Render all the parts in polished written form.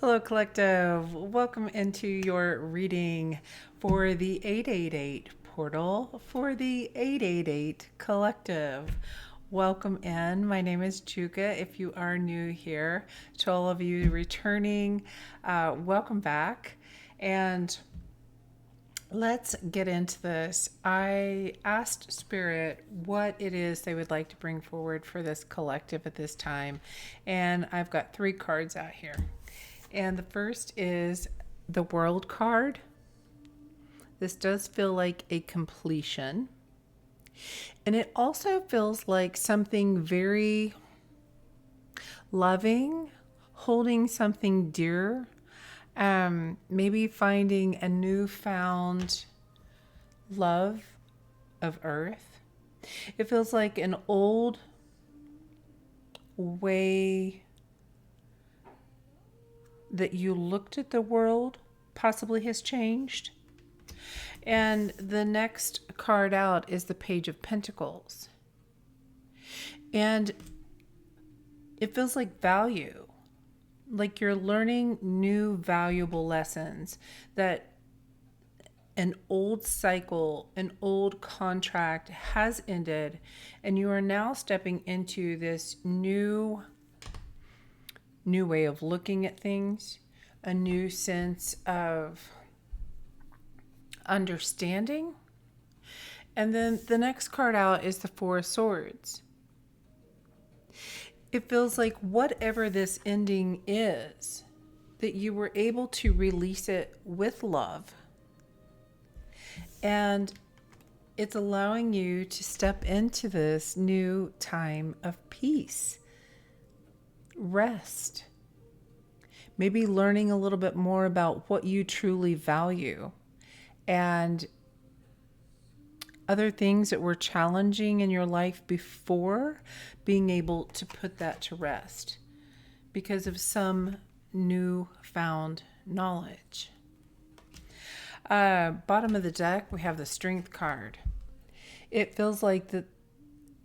Hello, Collective. Welcome into your reading for the 888 portal for the 888 Collective. Welcome in. My name is Juka. If you are new here, to all of you returning, welcome back. And let's get into this. I asked Spirit what it is they would like to bring forward for this collective at this time. And I've got 3 cards out here. And the first is the World card. This does feel like a completion. And it also feels like something very loving, holding something dear, maybe finding a newfound love of Earth. It feels like an old way that you looked at the world possibly has changed. And the next card out is the Page of Pentacles. And it feels like value, like you're learning new valuable lessons, that an old cycle, an old contract has ended, and you are now stepping into this new way of looking at things, a new sense of understanding. And then the next card out is the Four of Swords. It feels like whatever this ending is, that you were able to release it with love. And it's allowing you to step into this new time of peace, rest, maybe learning a little bit more about what you truly value, and other things that were challenging in your life before, being able to put that to rest because of some newfound knowledge. Bottom of the deck, we have the Strength card. It feels like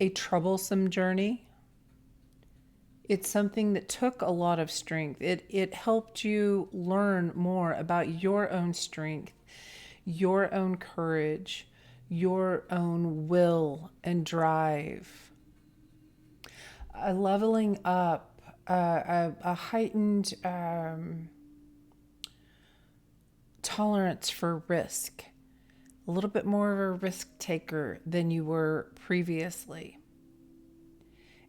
a troublesome journey. It's something that took a lot of strength. It helped you learn more about your own strength, your own courage, your own will and drive. A leveling up, a heightened tolerance for risk, a little bit more of a risk taker than you were previously.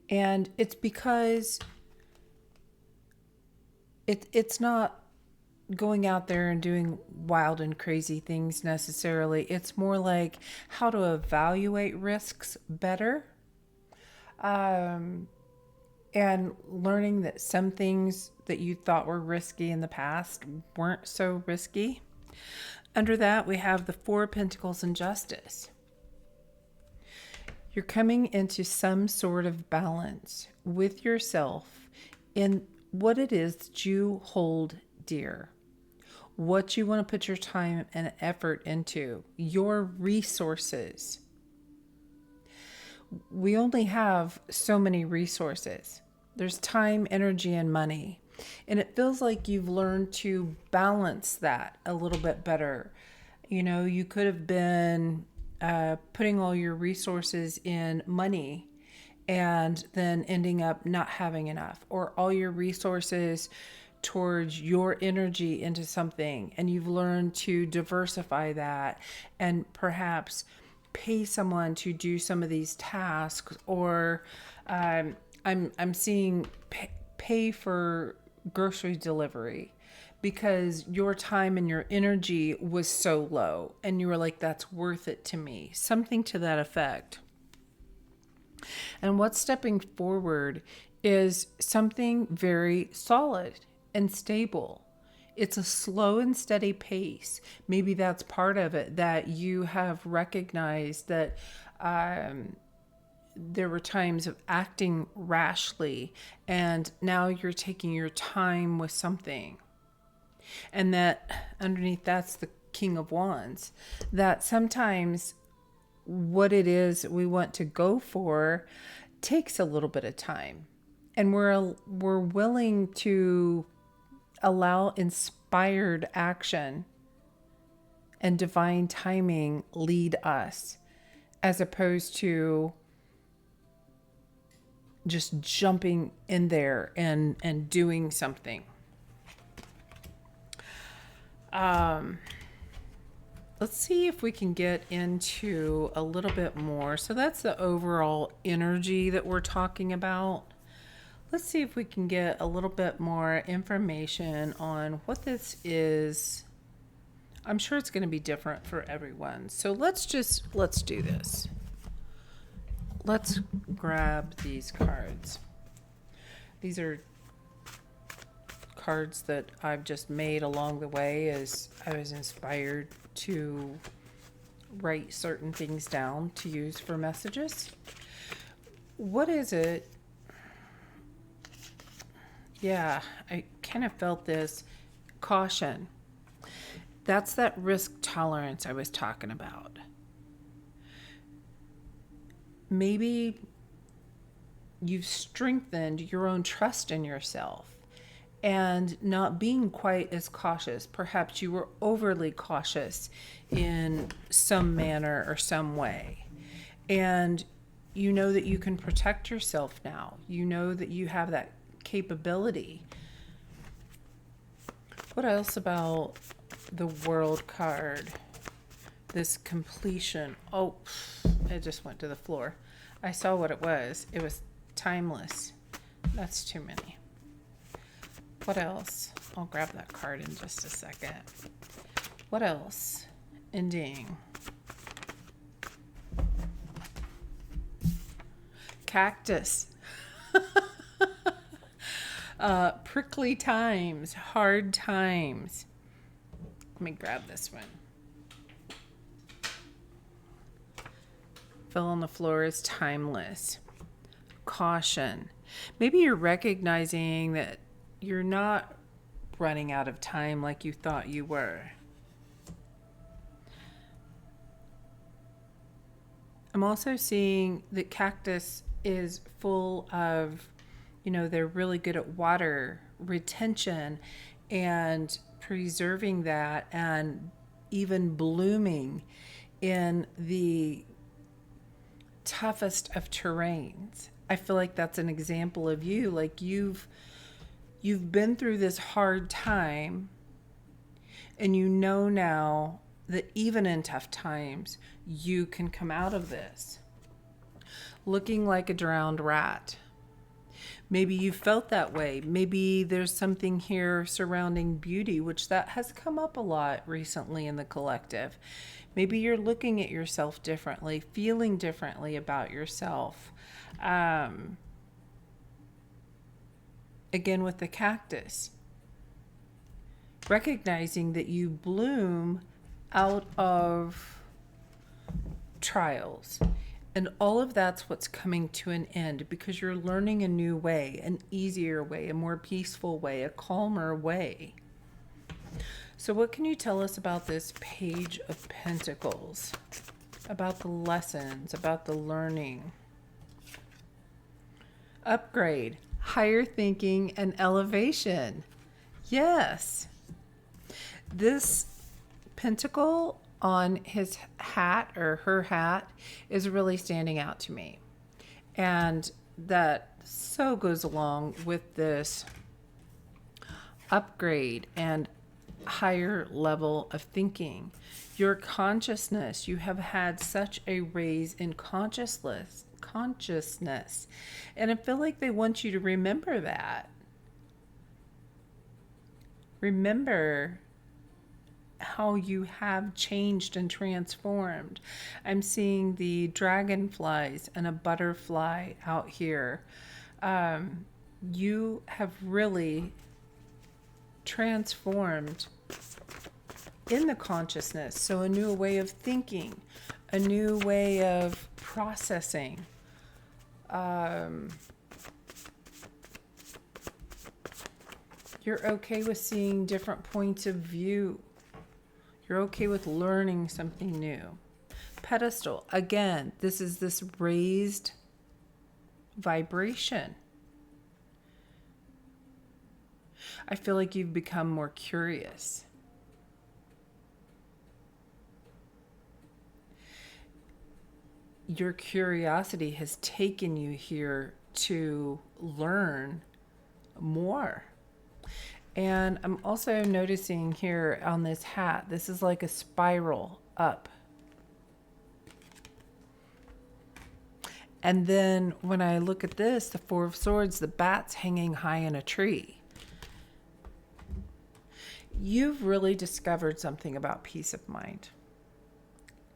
And it's because it's not going out there and doing wild and crazy things necessarily. It's more like how to evaluate risks better. And learning that some things that you thought were risky in the past weren't so risky. Under that, we have the Four of Pentacles and Justice. You're coming into some sort of balance with yourself in what it is that you hold dear, what you want to put your time and effort into, your resources. We only have so many resources. There's time, energy, and money. And it feels like you've learned to balance that a little bit better. You know, you could have been putting all your resources in money and then ending up not having enough, or all your resources towards your energy into something, and you've learned to diversify that and perhaps pay someone to do some of these tasks, or I'm seeing pay for grocery delivery because your time and your energy was so low and you were like, that's worth it to me, something to that effect. And what's stepping forward is something very solid and stable. It's a slow and steady pace. Maybe that's part of it, that you have recognized that there were times of acting rashly, and now you're taking your time with something. And that underneath that's the King of Wands, that sometimes what it is we want to go for takes a little bit of time, and we're willing to Allow inspired action and divine timing lead us, as opposed to just jumping in there and doing something. Let's see if we can get into a little bit more. So that's the overall energy that we're talking about. Let's see if we can get a little bit more information on what this is. I'm sure it's going to be different for everyone. So let's do this. Let's grab these cards. These are cards that I've just made along the way as I was inspired to write certain things down to use for messages. What is it? Yeah, I kind of felt this caution. That's that risk tolerance I was talking about. Maybe you've strengthened your own trust in yourself and not being quite as cautious. Perhaps you were overly cautious in some manner or some way. And you know that you can protect yourself now. You know that you have that capability. What else about the World card? This completion. Oh, it just went to the floor. I saw what it was. It was timeless. That's too many. What else? I'll grab that card in just a second. What else? Ending. Cactus. Prickly times, hard times. Let me grab this one. Fell on the floor is timeless. Caution. Maybe you're recognizing that you're not running out of time like you thought you were. I'm also seeing that cactus is full of, they're really good at water retention and preserving that and even blooming in the toughest of terrains. I feel like that's an example of you. Like you've been through this hard time, and you know now that even in tough times, you can come out of this looking like a drowned rat. Maybe you felt that way. Maybe there's something here surrounding beauty, which that has come up a lot recently in the collective. Maybe you're looking at yourself differently, feeling differently about yourself. Again, with the cactus, recognizing that you bloom out of trials. And all of that's what's coming to an end because you're learning a new way, an easier way, a more peaceful way, a calmer way. So what can you tell us about this Page of Pentacles? About the lessons, about the learning. Upgrade, higher thinking, and elevation. Yes. This pentacle on his hat or her hat is really standing out to me. And that so goes along with this upgrade and higher level of thinking. Your consciousness, you have had such a raise in consciousness. And I feel like they want you to remember that. Remember how you have changed and transformed. I'm seeing the dragonflies and a butterfly out here. You have really transformed in the consciousness. So a new way of thinking, a new way of processing. You're okay with seeing different points of view. You're okay with learning something new. Pedestal. Again, this is this raised vibration. I feel like you've become more curious. Your curiosity has taken you here to learn more. And I'm also noticing here on this hat, this is like a spiral up. And then when I look at this, the Four of Swords, the bat's hanging high in a tree. You've really discovered something about peace of mind.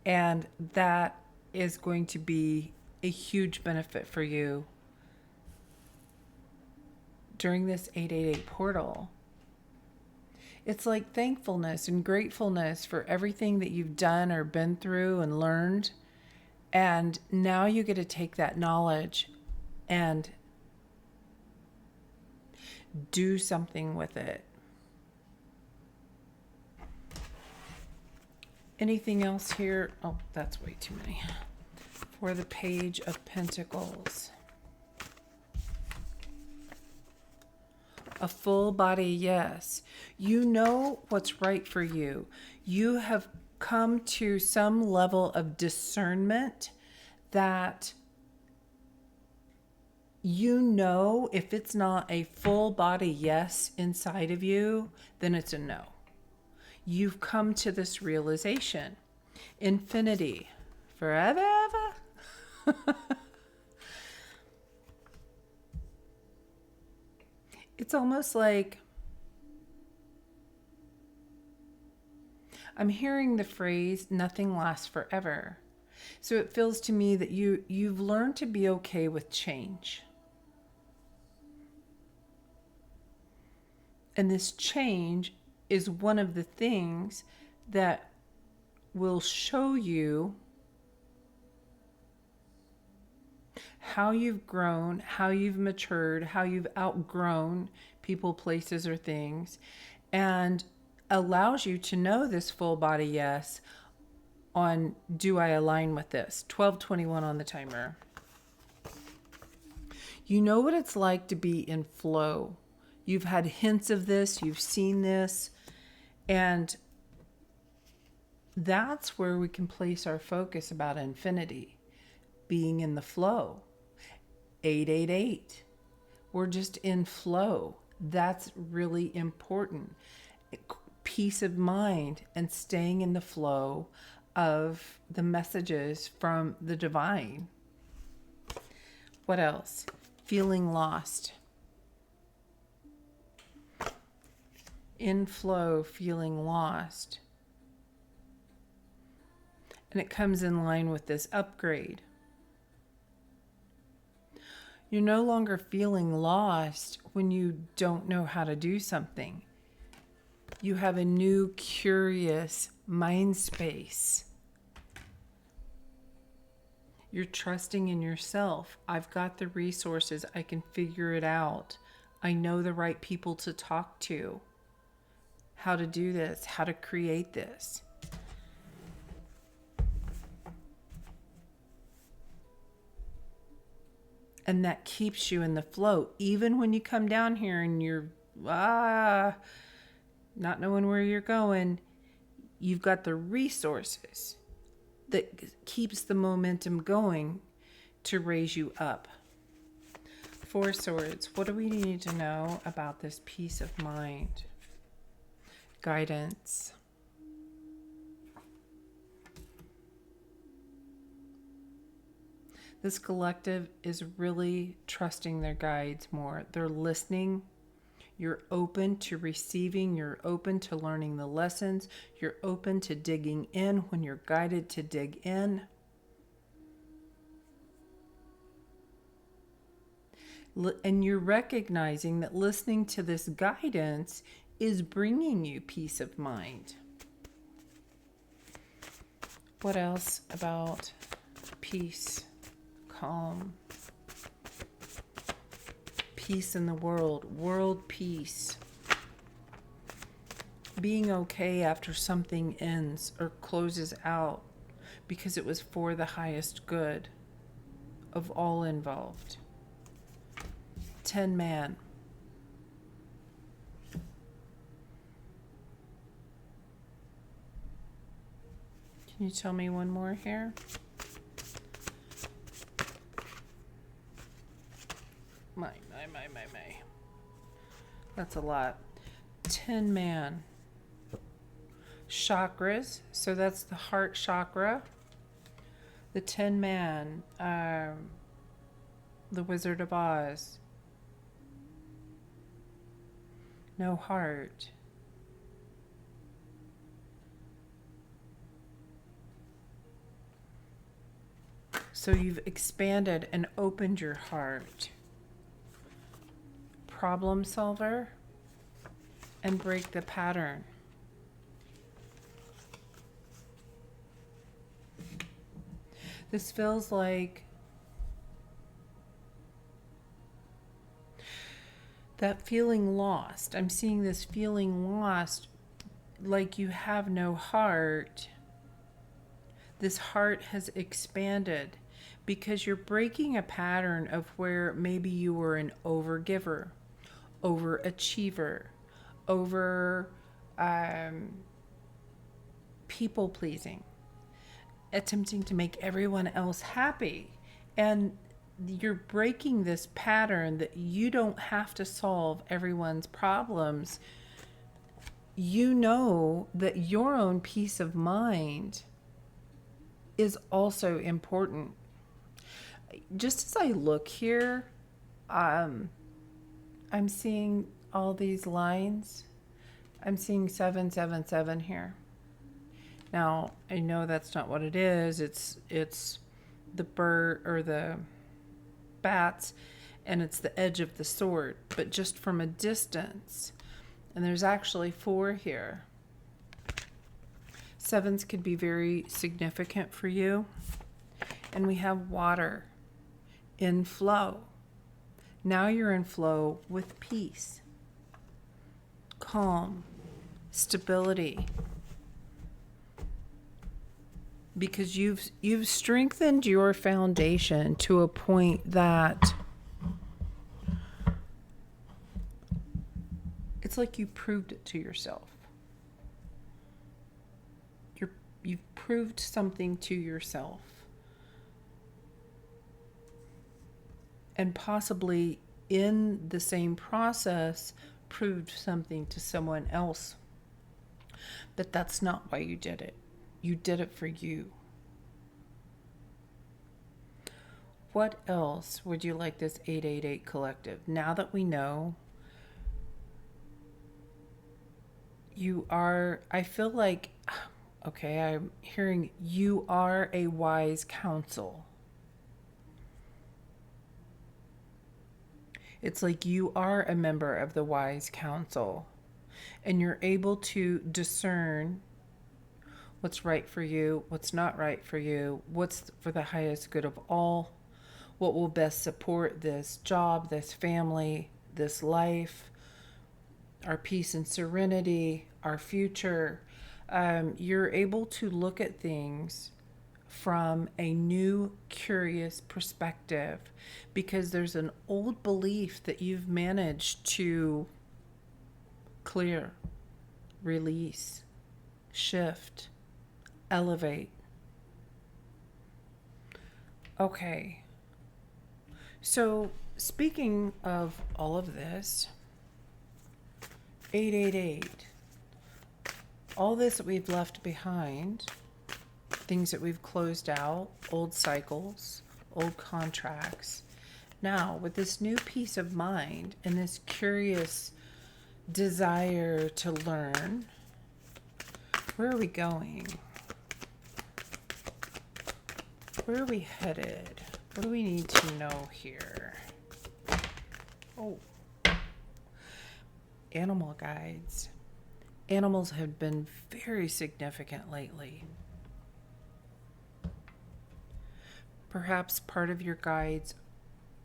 And that is going to be a huge benefit for you during this 888 portal. It's like thankfulness and gratefulness for everything that you've done or been through and learned. And now you get to take that knowledge and do something with it. Anything else here? Oh, that's way too many. For the Page of Pentacles. A full body yes. You know what's right for you. You have come to some level of discernment that you know if it's not a full body yes inside of you, then it's a no. You've come to this realization. Infinity. Forever. It's almost like I'm hearing the phrase, nothing lasts forever. So it feels to me that you've learned to be okay with change. And this change is one of the things that will show you how you've grown, how you've matured, how you've outgrown people, places, or things, and allows you to know this full body yes on do I align with this? 12:21 on the timer. You know what it's like to be in flow. You've had hints of this, you've seen this, and that's where we can place our focus about infinity, being in the flow. 888. We're just in flow. That's really important. Peace of mind and staying in the flow of the messages from the divine. What else? Feeling lost. In flow, feeling lost. And it comes in line with this upgrade. You're no longer feeling lost when you don't know how to do something. You have a new curious mind space. You're trusting in yourself. I've got the resources. I can figure it out. I know the right people to talk to. How to do this, how to create this. And that keeps you in the flow. Even when you come down here and you're not knowing where you're going, you've got the resources that keeps the momentum going to raise you up. Four Swords. What do we need to know about this peace of mind? Guidance. This collective is really trusting their guides more. They're listening. You're open to receiving. You're open to learning the lessons. You're open to digging in when you're guided to dig in. And you're recognizing that listening to this guidance is bringing you peace of mind. What else about peace? Calm. Peace in the world peace. Being okay after something ends or closes out because it was for the highest good of all involved. 10 man. Can you tell me one more here? My. That's a lot. Tin Man. Chakras. So that's the heart chakra. The Tin Man. The Wizard of Oz. No heart. So you've expanded and opened your heart. Problem solver and break the pattern. This feels like that feeling lost. I'm seeing this feeling lost, like you have no heart. This heart has expanded because you're breaking a pattern of where maybe you were an overgiver, overachiever, over people pleasing, attempting to make everyone else happy. And you're breaking this pattern that you don't have to solve everyone's problems. You know that your own peace of mind is also important. Just as I look here, I'm seeing all these lines. I'm seeing 777 here. Now, I know that's not what it is. It's the bird or the bats, and it's the edge of the sword, but just from a distance. And there's actually 4 here. 7s could be very significant for you. And we have water in flow. Now you're in flow with peace, calm, stability. Because you've strengthened your foundation to a point that it's like you proved it to yourself. You've proved something to yourself. And possibly in the same process proved something to someone else. But that's not why you did it. You did it for you. What else would you like this 888 collective? Now that we know you are, I feel like, okay, I'm hearing you are a wise counsel. It's like you are a member of the wise council, and you're able to discern what's right for you, what's not right for you, what's for the highest good of all, what will best support this job, this family, this life, our peace and serenity, our future. You're able to look at things from a new, curious perspective because there's an old belief that you've managed to clear, release, shift, elevate. Okay. So, speaking of all of this, 888, all this that we've left behind, things that we've closed out, old cycles, old contracts. Now, with this new peace of mind and this curious desire to learn, where are we going? Where are we headed? What do we need to know here? Oh, animal guides. Animals have been very significant lately. Perhaps part of your guides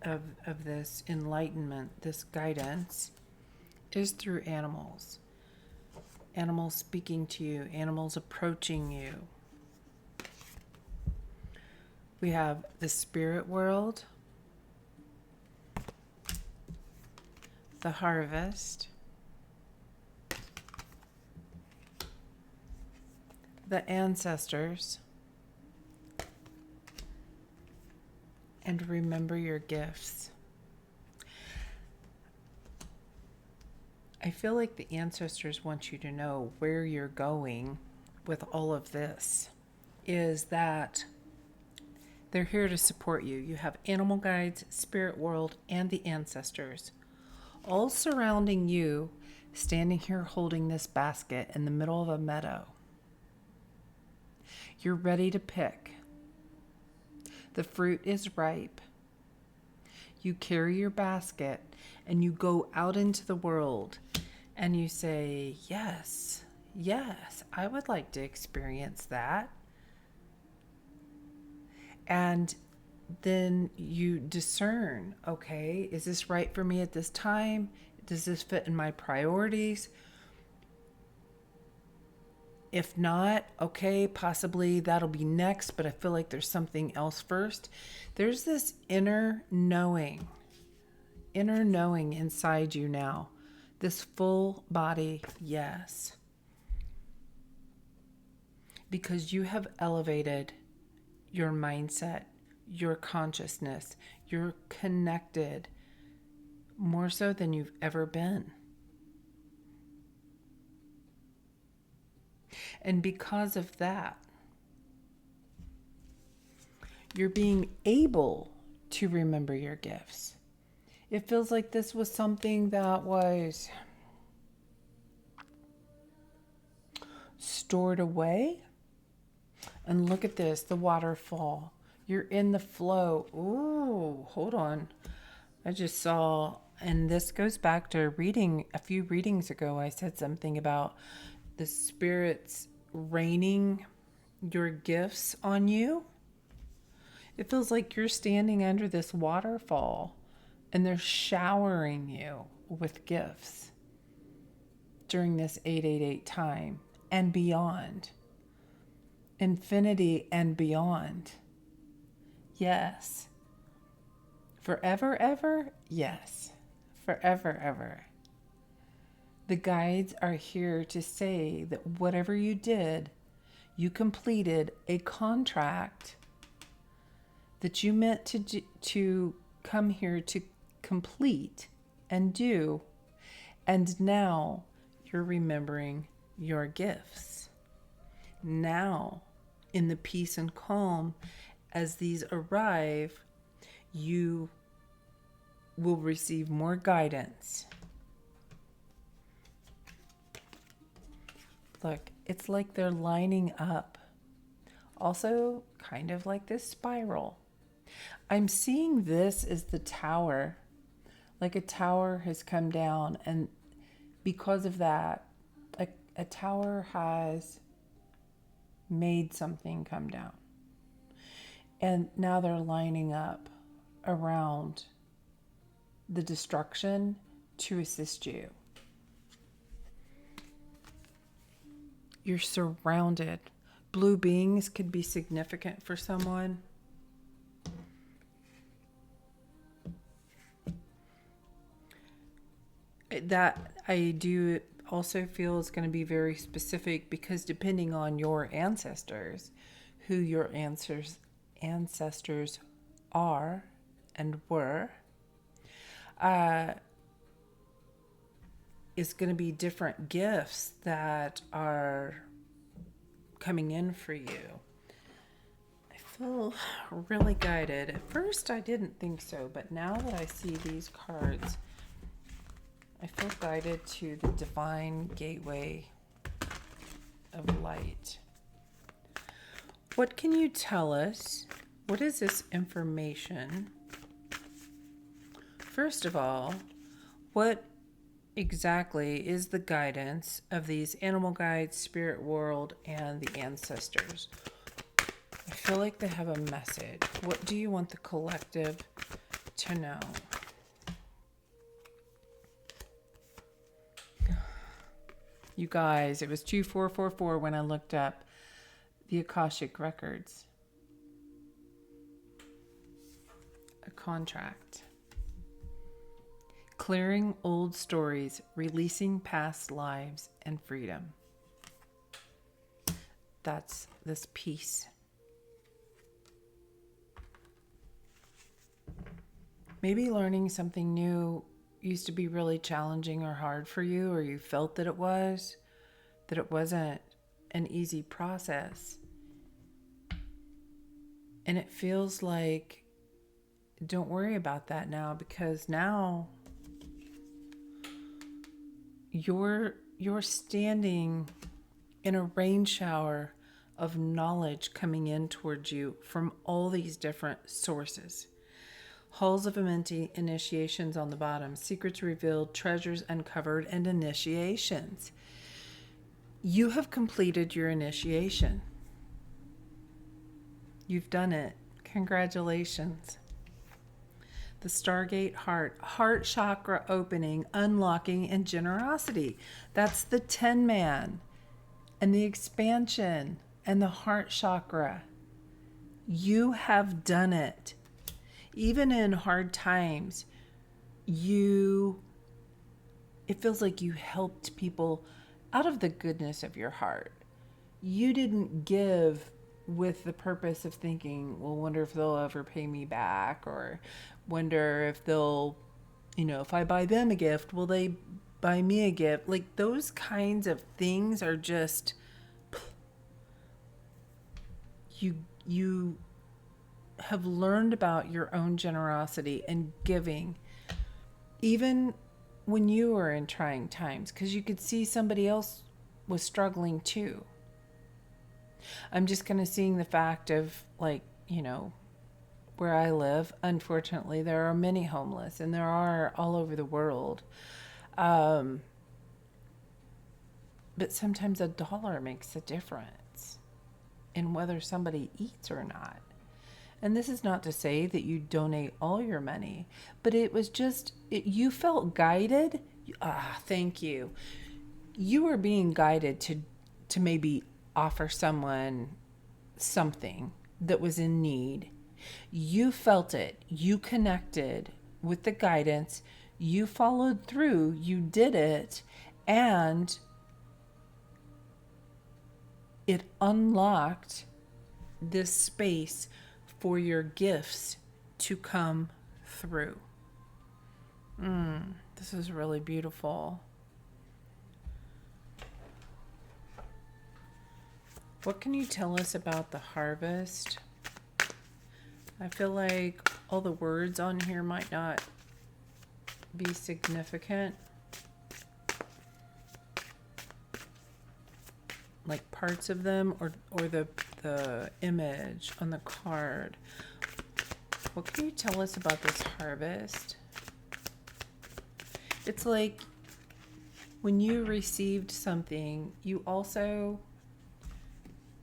of this enlightenment, this guidance, is through animals. Animals speaking to you, animals approaching you. We have the spirit world, the harvest, the ancestors, and remember your gifts. I feel like the ancestors want you to know where you're going with all of this is that they're here to support you. You have animal guides, spirit world, and the ancestors all surrounding you, standing here holding this basket in the middle of a meadow. You're ready to pick. The fruit is ripe. You carry your basket and you go out into the world and you say, yes, yes, I would like to experience that. And then you discern, okay, is this right for me at this time? Does this fit in my priorities? If not, okay, possibly that'll be next, but I feel like there's something else first. There's this inner knowing inside you now. This full body yes. Because you have elevated your mindset, your consciousness, you're connected more so than you've ever been. And because of that, you're being able to remember your gifts. It feels like this was something that was stored away. And look at this, the waterfall. You're in the flow. Ooh, hold on. I just saw, and this goes back to a few readings ago, I said something about the spirits raining your gifts on you. It feels like you're standing under this waterfall and they're showering you with gifts during this 888 time and beyond. Infinity and beyond. Yes. Forever, ever? Yes. Forever, ever. The guides are here to say that whatever you did, you completed a contract that you meant to come here to complete and do, and now you're remembering your gifts. Now, in the peace and calm, as these arrive, you will receive more guidance. Look, it's like they're lining up. Also, kind of like this spiral. I'm seeing this as the tower. Like a tower has come down, and because of that, a tower has made something come down. And now they're lining up around the destruction to assist you. You're surrounded. Blue beings could be significant for someone. That I do also feel is going to be very specific, because depending on your ancestors, who your ancestors are and were, is going to be different gifts that are coming in for you. I feel really guided. At first I didn't think so, but now that I see these cards, I feel guided to the divine gateway of light. What can you tell us? What is this information? First of all, what exactly is the guidance of these animal guides, spirit world, and the ancestors? I feel like they have a message. What do you want the collective to know? You guys, it was 2444 when I looked up the Akashic records. A contract. Clearing old stories, releasing past lives, and freedom. That's this peace. Maybe learning something new used to be really challenging or hard for you, or you felt that it was, that it wasn't an easy process. And it feels like, don't worry about that now, because now you're standing in a rain shower of knowledge coming in towards you from all these different sources. Halls of initiations on the bottom, secrets revealed, treasures uncovered, and initiations. You have completed your initiation. You've done it. Congratulations. The Stargate heart chakra opening, unlocking, and generosity. That's the 10 man and the expansion and the heart chakra. You have done it. Even in hard times, it feels like you helped people out of the goodness of your heart. You didn't give with the purpose of thinking, well, wonder if they'll ever pay me back, or wonder if they'll, if I buy them a gift, will they buy me a gift? Like, those kinds of things are just, you have learned about your own generosity and giving, even when you were in trying times, because you could see somebody else was struggling too. I'm just kind of seeing the fact of, like, where I live, unfortunately, there are many homeless, and there are all over the world. But sometimes a dollar makes a difference in whether somebody eats or not. And this is not to say that you donate all your money, but it was just, you felt guided. Thank you. You were being guided to maybe offer someone something that was in need. You felt it. You connected with the guidance. You followed through. You did it. And it unlocked this space for your gifts to come through. This is really beautiful. What can you tell us about the harvest? I feel like all the words on here might not be significant. Like parts of them, or the image on the card. What can you tell us about this harvest? It's like when you received something, you also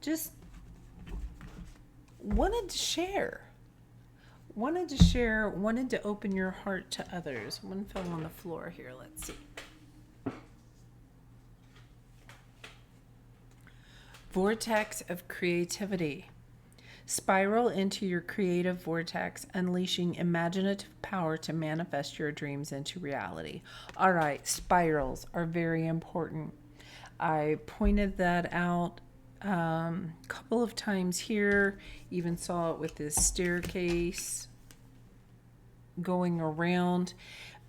just wanted to share, wanted to open your heart to others. One fell on the floor here. Let's see. Vortex of creativity. Spiral into your creative vortex, unleashing imaginative power to manifest your dreams into reality. All right, spirals are very important. I pointed that out a couple of times here. Even saw it with this staircase going around.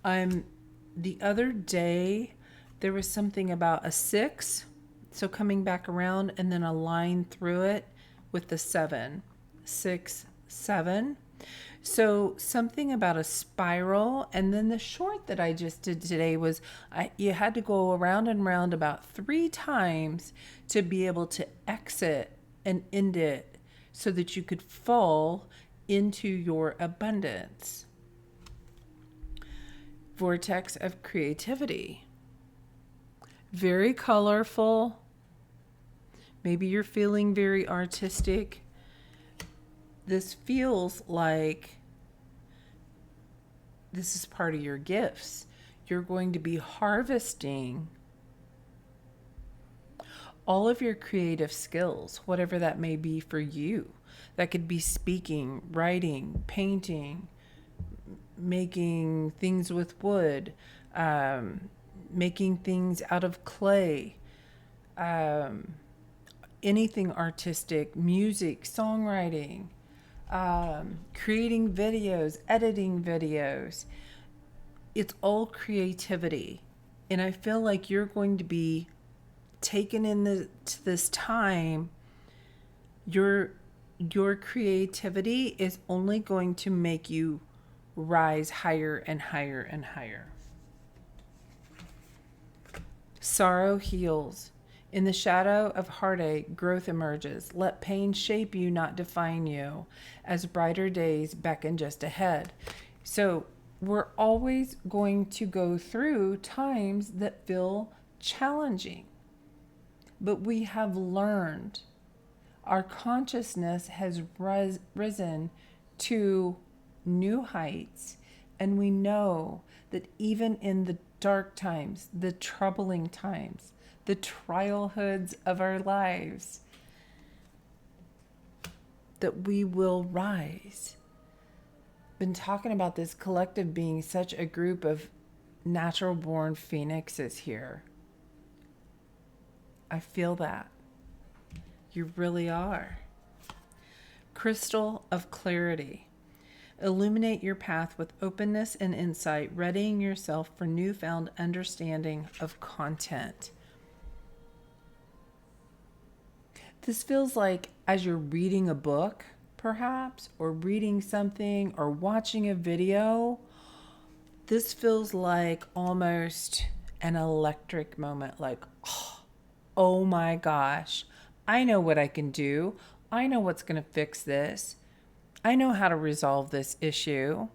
The other day, there was something about a 6. So coming back around, and then a line through it with the 7, 6, 7. So something about a spiral. And then the short that I just did today was you had to go around and round about 3 times to be able to exit and end it so that you could fall into your abundance. Vortex of creativity. Very colorful. Maybe you're feeling very artistic. This feels like this is part of your gifts. You're going to be harvesting all of your creative skills, whatever that may be for you. That could be speaking, writing, painting, making things with wood, making things out of clay, anything artistic, music, songwriting, creating videos, editing videos. It's all creativity. And I feel like you're going to be taken this time. Your creativity is only going to make you rise higher and higher and higher. Sorrow heals. In the shadow of heartache, growth emerges. Let pain shape you, not define you, as brighter days beckon just ahead. So we're always going to go through times that feel challenging. But we have learned. Our consciousness has risen to new heights. And we know that even in the dark times, the troubling times, the trial hoods of our lives, that we will rise. Been talking about this collective being such a group of natural born phoenixes here. I feel that. You really are. Crystal of clarity. Illuminate your path with openness and insight, readying yourself for newfound understanding of content. This feels like as you're reading a book, perhaps, or reading something, or watching a video, this feels like almost an electric moment, like, oh my gosh, I know what I can do. I know what's going to fix this. I know how to resolve this issue.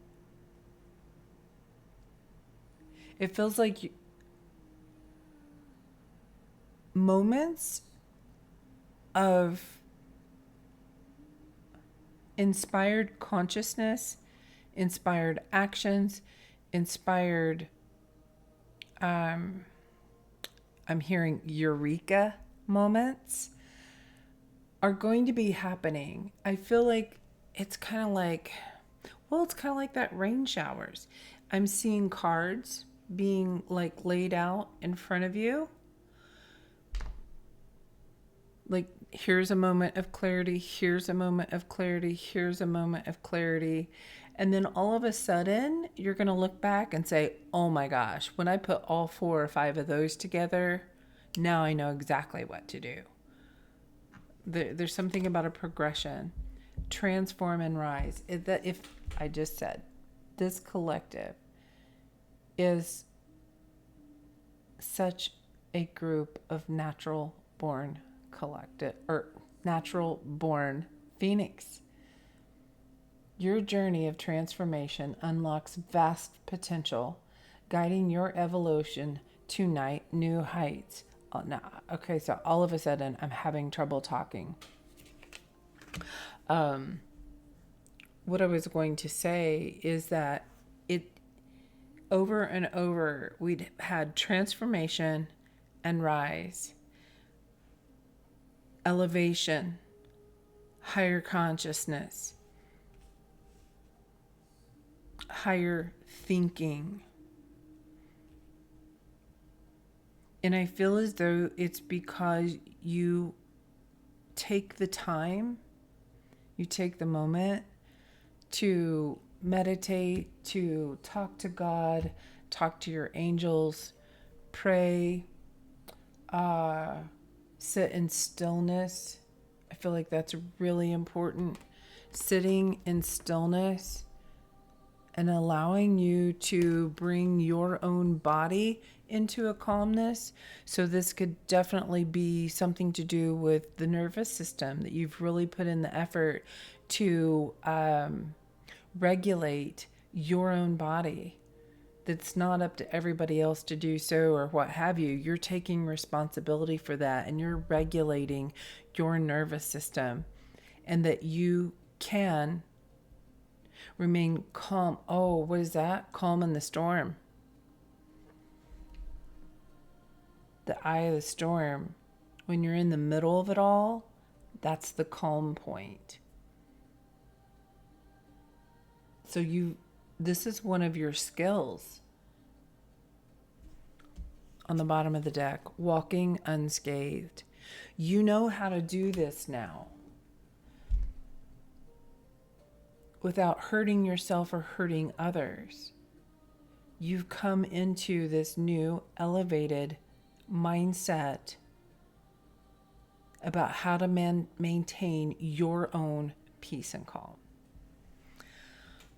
It feels like moments of inspired consciousness, inspired actions, inspired, I'm hearing eureka moments are going to be happening. I feel like it's kind of like, it's kind of like that rain showers. I'm seeing cards being like laid out in front of you. Like, here's a moment of clarity, here's a moment of clarity, here's a moment of clarity. And then all of a sudden, you're going to look back and say, oh my gosh, when I put all 4 or 5 of those together, now I know exactly what to do. There's something about a progression. Transform and rise. If I just said, this collective is such a group of natural born collective, or natural born phoenix. Your journey of transformation unlocks vast potential, guiding your evolution to new heights. Oh, no, okay, so all of a sudden I'm having trouble talking. What I was going to say is that over and over, we'd had transformation and rise, elevation, higher consciousness, higher thinking. And I feel as though it's because you take the time, you take the moment to meditate, to talk to God, talk to your angels, pray, sit in stillness. I feel like that's really important. Sitting in stillness and allowing you to bring your own body into a calmness. So this could definitely be something to do with the nervous system, that you've really put in the effort to regulate your own body. That's not up to everybody else to do so or what have you. You're taking responsibility for that, and you're regulating your nervous system, and that you can remain calm. Oh, what is that? Calm in the storm. The eye of the storm. When you're in the middle of it all, that's the calm point. So this is one of your skills. On the bottom of the deck, walking unscathed. You know how to do this now. without hurting yourself or hurting others. You've come into this new elevated mindset about how to maintain your own peace and calm.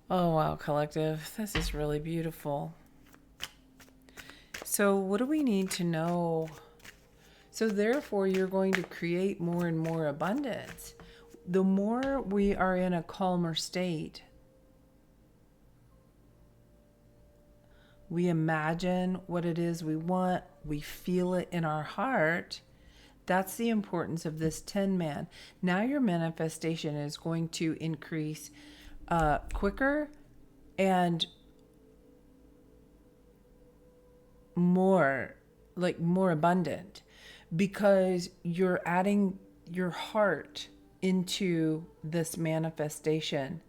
Oh, wow, collective. This is really beautiful. So what do we need to know? So therefore, you're going to create more and more abundance. The more we are in a calmer state, we imagine what it is we want, we feel it in our heart. That's the importance of this 10 man. Now your manifestation is going to increase quicker and more abundant, because you're adding your heart into this manifestation.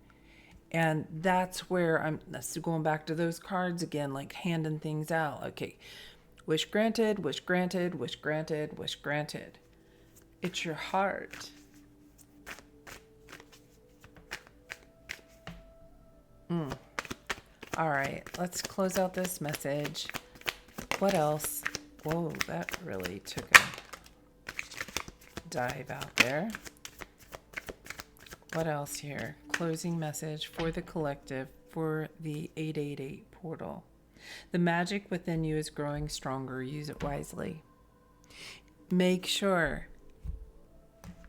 And that's where that's going back to those cards again, like handing things out. Okay, wish granted, wish granted, wish granted, wish granted. It's your heart. All right, let's close out this message. What else? Whoa, that really took a dive out there. What else here? Closing message for the collective for the 888 portal. The magic within you is growing stronger. Use it wisely. Make sure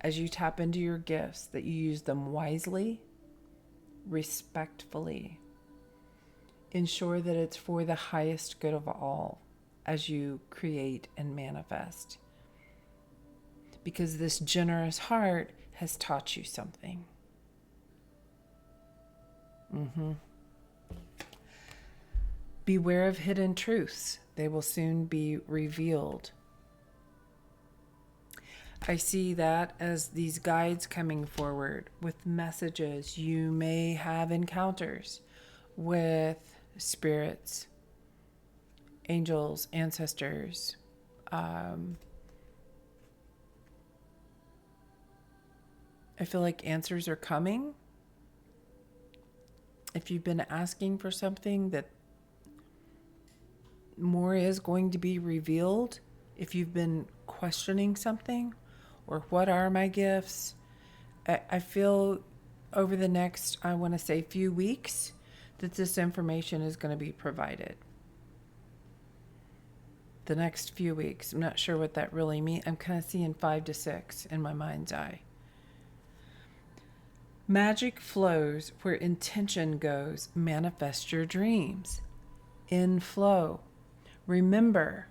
as you tap into your gifts that you use them wisely, respectfully. Ensure that it's for the highest good of all as you create and manifest. Because this generous heart has taught you something. Beware of hidden truths. They will soon be revealed. I see that as these guides coming forward with messages. You may have encounters with spirits, angels, ancestors. I feel like answers are coming. If you've been asking for something, that more is going to be revealed. If you've been questioning something, or what are my gifts, I feel over the next, I want to say, few weeks, that this information is going to be provided. The next few weeks. I'm not sure what that really means. I'm kind of seeing 5 to 6 in my mind's eye. Magic flows where intention goes. Manifest your dreams. In flow. Remember,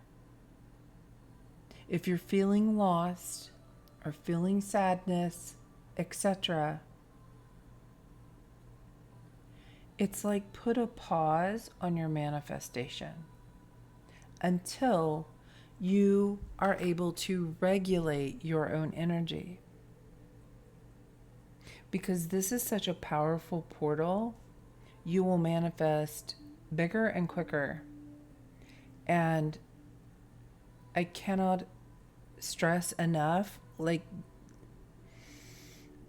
if you're feeling lost or feeling sadness, etc., it's like put a pause on your manifestation until you are able to regulate your own energy. Because this is such a powerful portal, you will manifest bigger and quicker. And I cannot stress enough, like,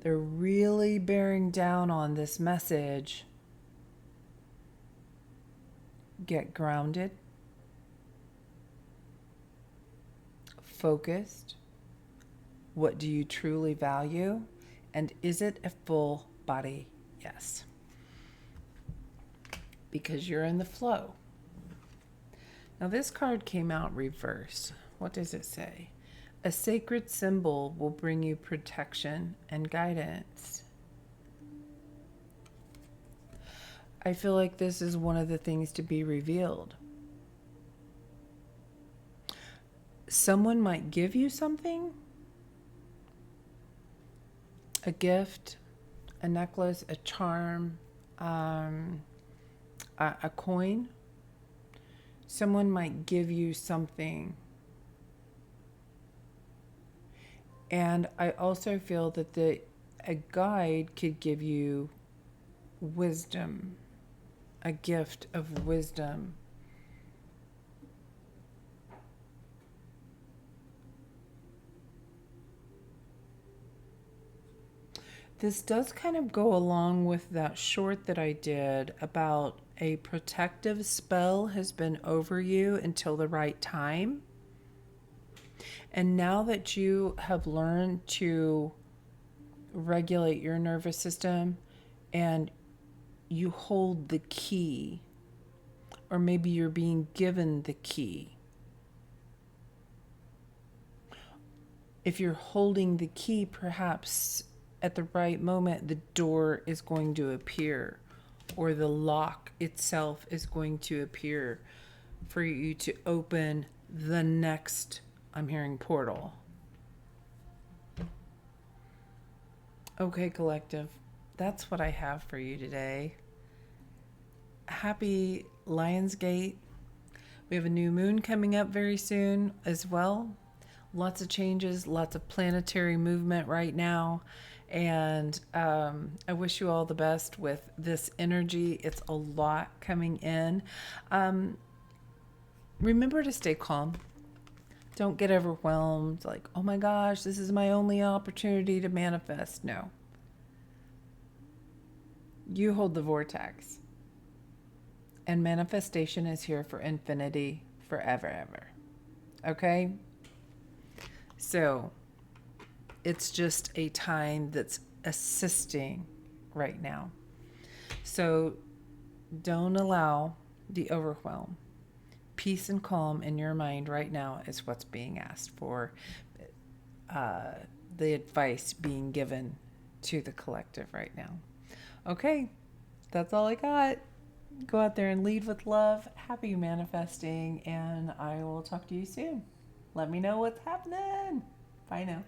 they're really bearing down on this message. Get grounded, focused. What do you truly value? And is it a full body yes? Because you're in the flow. Now this card came out reversed. What does it say? A sacred symbol will bring you protection and guidance. I feel like this is one of the things to be revealed. Someone might give you something, a gift, a necklace, a charm, a coin. Someone might give you something. And I also feel that a guide could give you wisdom, a gift of wisdom. This does kind of go along with that short that I did about a protective spell has been over you until the right time. And now that you have learned to regulate your nervous system and you hold the key, or maybe you're being given the key. If you're holding the key, perhaps at the right moment, the door is going to appear, or the lock itself is going to appear for you to open the next, I'm hearing, portal. Okay, collective, that's what I have for you today. Happy Lionsgate. We have a new moon coming up very soon as well. Lots of changes, lots of planetary movement right now. And I wish you all the best with this energy. It's a lot coming in. Remember to stay calm. Don't get overwhelmed. Like, oh my gosh, this is my only opportunity to manifest. No. You hold the vortex. And manifestation is here for infinity, forever, ever. Okay? So, it's just a time that's assisting right now. So, don't allow the overwhelm. Peace and calm in your mind right now is what's being asked for. The advice being given to the collective right now. Okay, that's all I got. Go out there and lead with love. Happy manifesting, and I will talk to you soon. Let me know what's happening. Bye now.